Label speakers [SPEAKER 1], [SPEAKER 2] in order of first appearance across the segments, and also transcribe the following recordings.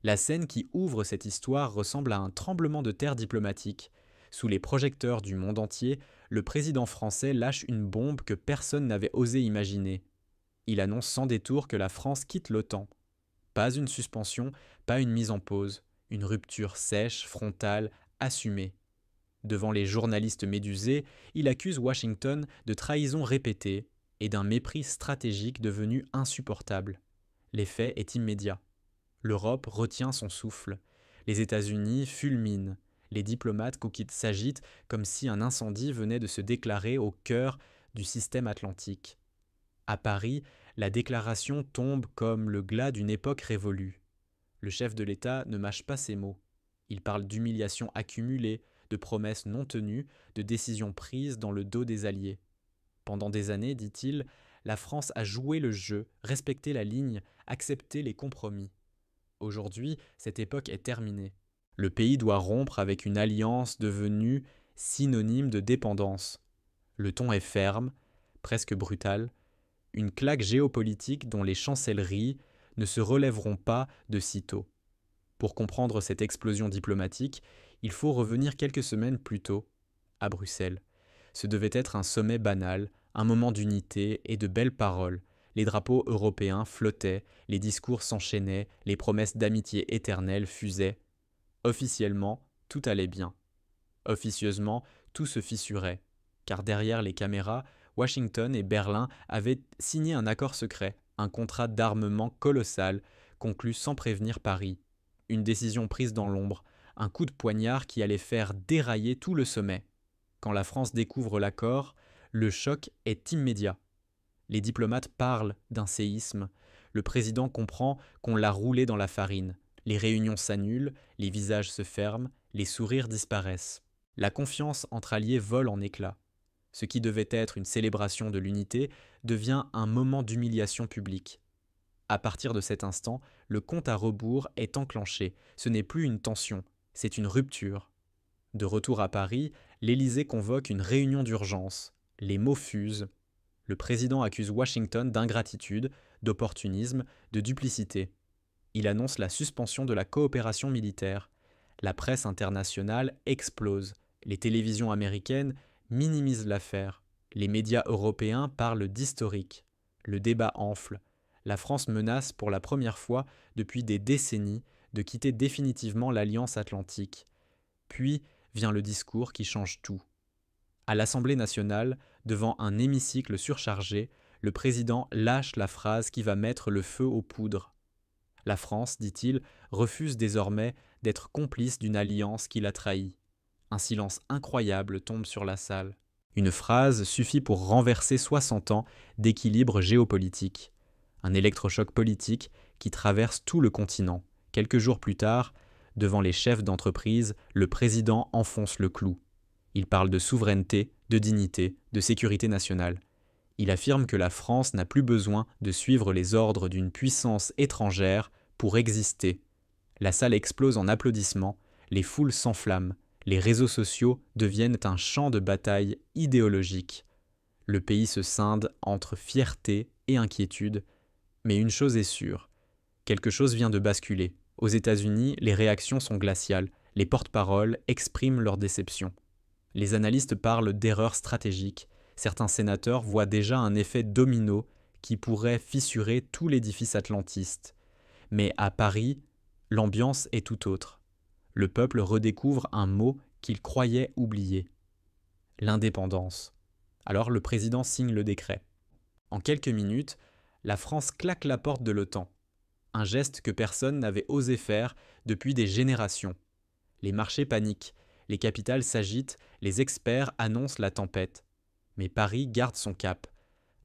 [SPEAKER 1] La scène qui ouvre cette histoire ressemble à un tremblement de terre diplomatique. Sous les projecteurs du monde entier, le président français lâche une bombe que personne n'avait osé imaginer. Il annonce sans détour que la France quitte l'OTAN. Pas une suspension, pas une mise en pause, une rupture sèche, frontale, assumée. Devant les journalistes médusés, il accuse Washington de trahison répétée et d'un mépris stratégique devenu insupportable. L'effet est immédiat. L'Europe retient son souffle. Les États-Unis fulminent. Les diplomates s'agitent comme si un incendie venait de se déclarer au cœur du système atlantique. À Paris, la déclaration tombe comme le glas d'une époque révolue. Le chef de l'État ne mâche pas ses mots. Il parle d'humiliations accumulées, de promesses non tenues, de décisions prises dans le dos des alliés. Pendant des années, dit-il, la France a joué le jeu, respecté la ligne, accepté les compromis. Aujourd'hui, cette époque est terminée. Le pays doit rompre avec une alliance devenue synonyme de dépendance. Le ton est ferme, presque brutal, une claque géopolitique dont les chancelleries ne se relèveront pas de sitôt. Pour comprendre cette explosion diplomatique, il faut revenir quelques semaines plus tôt, à Bruxelles. Ce devait être un sommet banal, un moment d'unité et de belles paroles. Les drapeaux européens flottaient, les discours s'enchaînaient, les promesses d'amitié éternelle fusaient. Officiellement, tout allait bien. Officieusement, tout se fissurait, car derrière les caméras, Washington et Berlin avaient signé un accord secret, un contrat d'armement colossal, conclu sans prévenir Paris. Une décision prise dans l'ombre, un coup de poignard qui allait faire dérailler tout le sommet. Quand la France découvre l'accord, le choc est immédiat. Les diplomates parlent d'un séisme. Le président comprend qu'on l'a roulé dans la farine. Les réunions s'annulent, les visages se ferment, les sourires disparaissent. La confiance entre alliés vole en éclats. Ce qui devait être une célébration de l'unité devient un moment d'humiliation publique. À partir de cet instant, le compte à rebours est enclenché. Ce n'est plus une tension, c'est une rupture. De retour à Paris, l'Élysée convoque une réunion d'urgence. Les mots fusent. Le président accuse Washington d'ingratitude, d'opportunisme, de duplicité. Il annonce la suspension de la coopération militaire. La presse internationale explose. Les télévisions américaines minimisent l'affaire. Les médias européens parlent d'historique. Le débat enfle. La France menace pour la première fois depuis des décennies de quitter définitivement l'Alliance atlantique. Puis vient le discours qui change tout. À l'Assemblée nationale, devant un hémicycle surchargé, le président lâche la phrase qui va mettre le feu aux poudres. La France, dit-il, refuse désormais d'être complice d'une alliance qui l'a trahi. Un silence incroyable tombe sur la salle. Une phrase suffit pour renverser 60 ans d'équilibre géopolitique. Un électrochoc politique qui traverse tout le continent. Quelques jours plus tard, devant les chefs d'entreprise, le président enfonce le clou. Il parle de souveraineté, de dignité, de sécurité nationale. Il affirme que la France n'a plus besoin de suivre les ordres d'une puissance étrangère pour exister. La salle explose en applaudissements, les foules s'enflamment, les réseaux sociaux deviennent un champ de bataille idéologique. Le pays se scinde entre fierté et inquiétude, mais une chose est sûre, quelque chose vient de basculer. Aux États-Unis, les réactions sont glaciales, les porte-paroles expriment leur déception. Les analystes parlent d'erreurs stratégiques. Certains sénateurs voient déjà un effet domino qui pourrait fissurer tout l'édifice atlantiste. Mais à Paris, l'ambiance est tout autre. Le peuple redécouvre un mot qu'il croyait oublié. L'indépendance. Alors le président signe le décret. En quelques minutes, la France claque la porte de l'OTAN. Un geste que personne n'avait osé faire depuis des générations. Les marchés paniquent, les capitales s'agitent, les experts annoncent la tempête. Mais Paris garde son cap.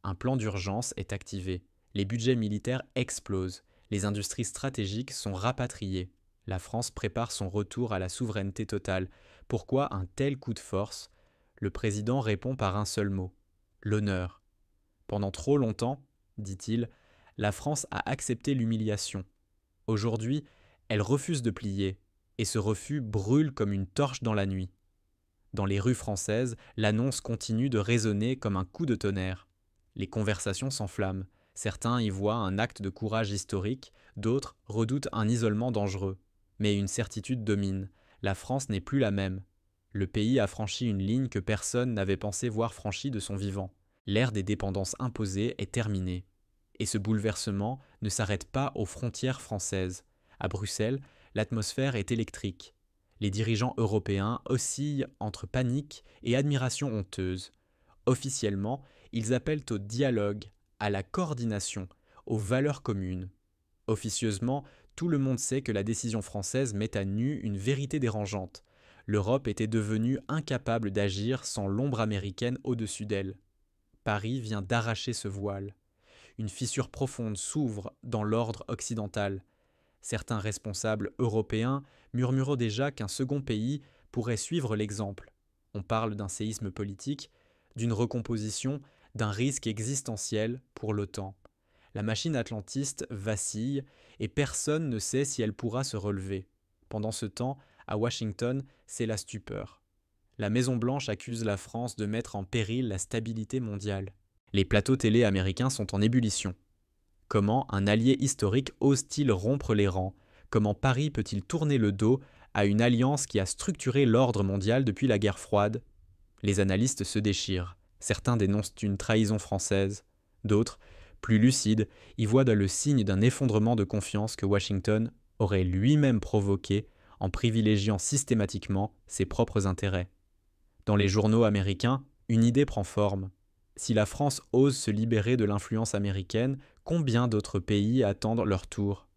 [SPEAKER 1] Un plan d'urgence est activé. Les budgets militaires explosent. Les industries stratégiques sont rapatriées. La France prépare son retour à la souveraineté totale. Pourquoi un tel coup de force ? Le président répond par un seul mot : l'honneur. Pendant trop longtemps, dit-il, la France a accepté l'humiliation. Aujourd'hui, elle refuse de plier, et ce refus brûle comme une torche dans la nuit. Dans les rues françaises, l'annonce continue de résonner comme un coup de tonnerre. Les conversations s'enflamment. Certains y voient un acte de courage historique, d'autres redoutent un isolement dangereux. Mais une certitude domine, la France n'est plus la même. Le pays a franchi une ligne que personne n'avait pensé voir franchie de son vivant. L'ère des dépendances imposées est terminée. Et ce bouleversement ne s'arrête pas aux frontières françaises. À Bruxelles, l'atmosphère est électrique. Les dirigeants européens oscillent entre panique et admiration honteuse. Officiellement, ils appellent au dialogue, à la coordination, aux valeurs communes. Officieusement, tout le monde sait que la décision française met à nu une vérité dérangeante. L'Europe était devenue incapable d'agir sans l'ombre américaine au-dessus d'elle. Paris vient d'arracher ce voile. Une fissure profonde s'ouvre dans l'ordre occidental. Certains responsables européens murmurent déjà qu'un second pays pourrait suivre l'exemple. On parle d'un séisme politique, d'une recomposition, d'un risque existentiel pour l'OTAN. La machine atlantiste vacille et personne ne sait si elle pourra se relever. Pendant ce temps, à Washington, c'est la stupeur. La Maison-Blanche accuse la France de mettre en péril la stabilité mondiale. Les plateaux télé américains sont en ébullition. Comment un allié historique ose-t-il rompre les rangs? Comment Paris peut-il tourner le dos à une alliance qui a structuré l'ordre mondial depuis la guerre froide? Les analystes se déchirent. Certains dénoncent une trahison française. D'autres, plus lucides, y voient dans le signe d'un effondrement de confiance que Washington aurait lui-même provoqué en privilégiant systématiquement ses propres intérêts. Dans les journaux américains, une idée prend forme. Si la France ose se libérer de l'influence américaine, combien d'autres pays attendent leur tour?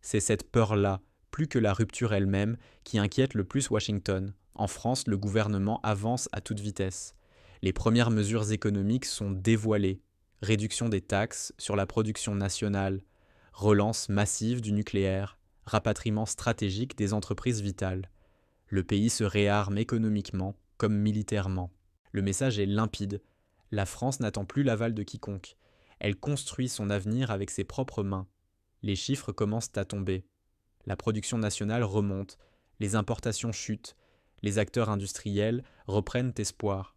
[SPEAKER 1] C'est cette peur-là, plus que la rupture elle-même, qui inquiète le plus Washington. En France, le gouvernement avance à toute vitesse. Les premières mesures économiques sont dévoilées. Réduction des taxes sur la production nationale, relance massive du nucléaire, rapatriement stratégique des entreprises vitales. Le pays se réarme économiquement comme militairement. Le message est limpide. La France n'attend plus l'aval de quiconque. Elle construit son avenir avec ses propres mains. Les chiffres commencent à tomber. La production nationale remonte, les importations chutent, les acteurs industriels reprennent espoir.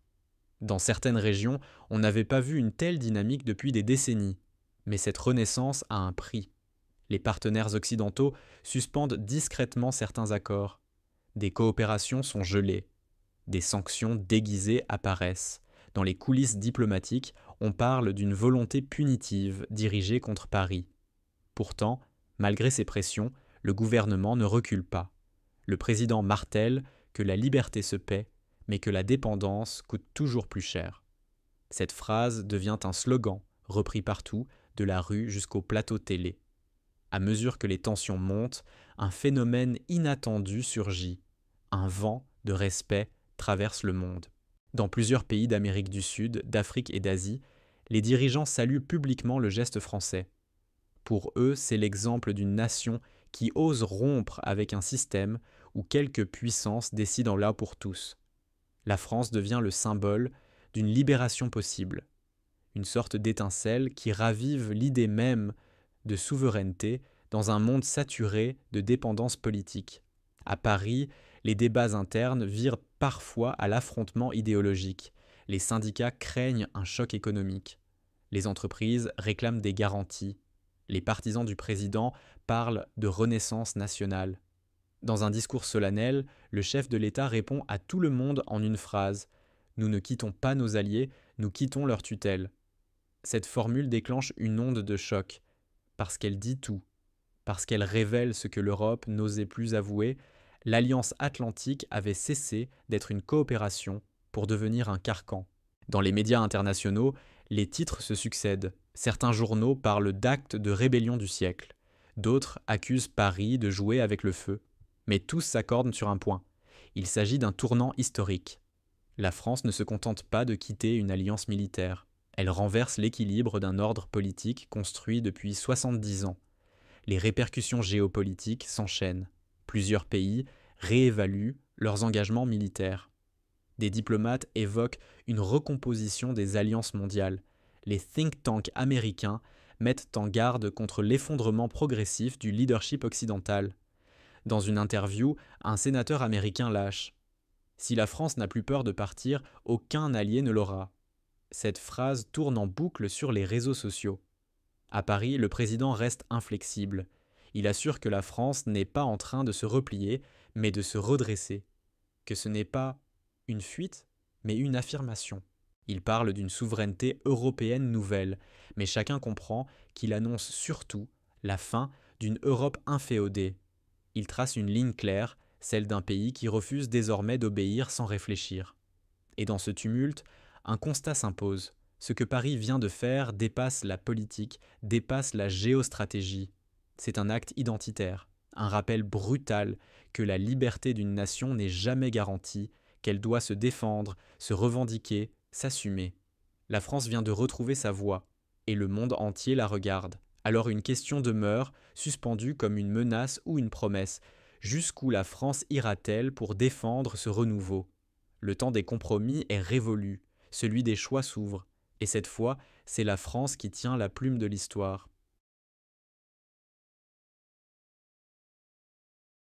[SPEAKER 1] Dans certaines régions, on n'avait pas vu une telle dynamique depuis des décennies. Mais cette renaissance a un prix. Les partenaires occidentaux suspendent discrètement certains accords. Des coopérations sont gelées. Des sanctions déguisées apparaissent. Dans les coulisses diplomatiques, on parle d'une volonté punitive dirigée contre Paris. Pourtant, malgré ces pressions, le gouvernement ne recule pas. Le président martèle que la liberté se paie, mais que la dépendance coûte toujours plus cher. Cette phrase devient un slogan, repris partout, de la rue jusqu'au plateau télé. À mesure que les tensions montent, un phénomène inattendu surgit. Un vent de respect traverse le monde. Dans plusieurs pays d'Amérique du Sud, d'Afrique et d'Asie, les dirigeants saluent publiquement le geste français. Pour eux, c'est l'exemple d'une nation qui ose rompre avec un système où quelques puissances décident là pour tous. La France devient le symbole d'une libération possible, une sorte d'étincelle qui ravive l'idée même de souveraineté dans un monde saturé de dépendance politique. À Paris, les débats internes virent parfois à l'affrontement idéologique. Les syndicats craignent un choc économique. Les entreprises réclament des garanties. Les partisans du président parlent de renaissance nationale. Dans un discours solennel, le chef de l'État répond à tout le monde en une phrase : « Nous ne quittons pas nos alliés, nous quittons leur tutelle ». Cette formule déclenche une onde de choc, parce qu'elle dit tout, parce qu'elle révèle ce que l'Europe n'osait plus avouer. L'Alliance atlantique avait cessé d'être une coopération pour devenir un carcan. Dans les médias internationaux, les titres se succèdent. Certains journaux parlent d'actes de rébellion du siècle. D'autres accusent Paris de jouer avec le feu. Mais tous s'accordent sur un point. Il s'agit d'un tournant historique. La France ne se contente pas de quitter une alliance militaire. Elle renverse l'équilibre d'un ordre politique construit depuis 70 ans. Les répercussions géopolitiques s'enchaînent. Plusieurs pays réévaluent leurs engagements militaires. Des diplomates évoquent une recomposition des alliances mondiales. Les think tanks américains mettent en garde contre l'effondrement progressif du leadership occidental. Dans une interview, un sénateur américain lâche : « Si la France n'a plus peur de partir, aucun allié ne l'aura ». Cette phrase tourne en boucle sur les réseaux sociaux. À Paris, le président reste inflexible. Il assure que la France n'est pas en train de se replier, mais de se redresser, que ce n'est pas une fuite, mais une affirmation. Il parle d'une souveraineté européenne nouvelle, mais chacun comprend qu'il annonce surtout la fin d'une Europe inféodée. Il trace une ligne claire, celle d'un pays qui refuse désormais d'obéir sans réfléchir. Et dans ce tumulte, un constat s'impose. Ce que Paris vient de faire dépasse la politique, dépasse la géostratégie. C'est un acte identitaire, un rappel brutal que la liberté d'une nation n'est jamais garantie, qu'elle doit se défendre, se revendiquer, s'assumer. La France vient de retrouver sa voix, et le monde entier la regarde. Alors une question demeure, suspendue comme une menace ou une promesse. Jusqu'où la France ira-t-elle pour défendre ce renouveau ? Le temps des compromis est révolu, celui des choix s'ouvre, et cette fois, c'est la France qui tient la plume de l'histoire.